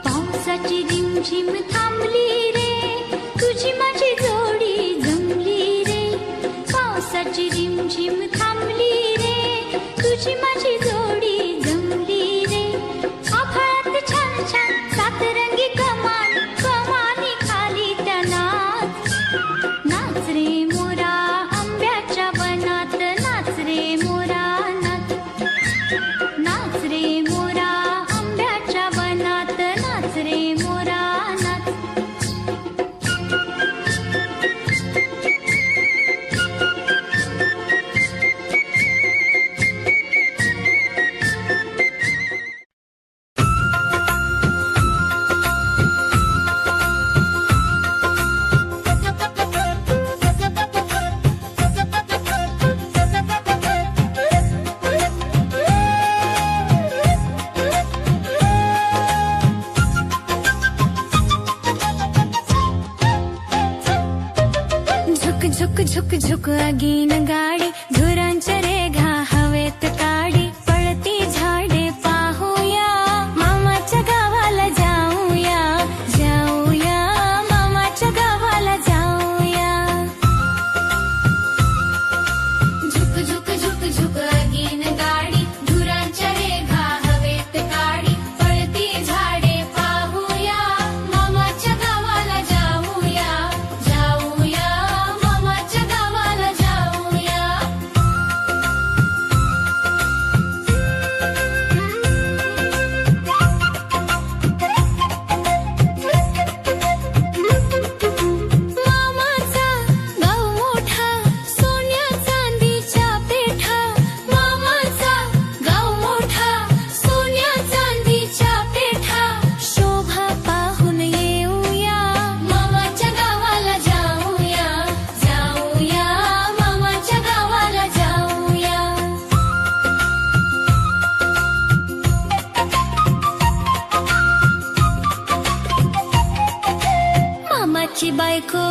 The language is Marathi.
पावसाची रिमझिम थांबली रे, तुझी माझी जोडी जमली रे. पावसाची रिमझिम थांबली रे, तुझी माझी जोडी जमली रे. आभाळात छान छान सातरंगी कमान, कमानी खाली त्या नाच. नाच रे मोरा आंब्याच्या वनात, नाच रे मोरा नाच. नाच रे मोरा आंब्याच्या वनात, नाच रे मोरा नाच. झुक झुक झुक आगीन गाडी, धुरांच्या रेघा हवेत काढी. पळती झाडे पाहूया, मामाच्या गावाला जाऊया. जाऊया मामाच्या गावाला जाऊया. झुक झुक झुक झुक आगीन गाडी, धुरांच्या रेघा हवेत काढी. पळती झाडे पाहूया, मामाच्या गावाला जाऊया. जाऊया मामाच्या गावाला जाऊया. मामाचा गाव मोठा, सोन्या चांदीच्या पेठा. मामाचा गाव मोठा, सोन्या चांदीच्या पेठा. शोभा पाहून येऊया, मामाच्या गावाला जाऊया. जाऊया मामाच्या गावाला जाऊया. मामाची बायको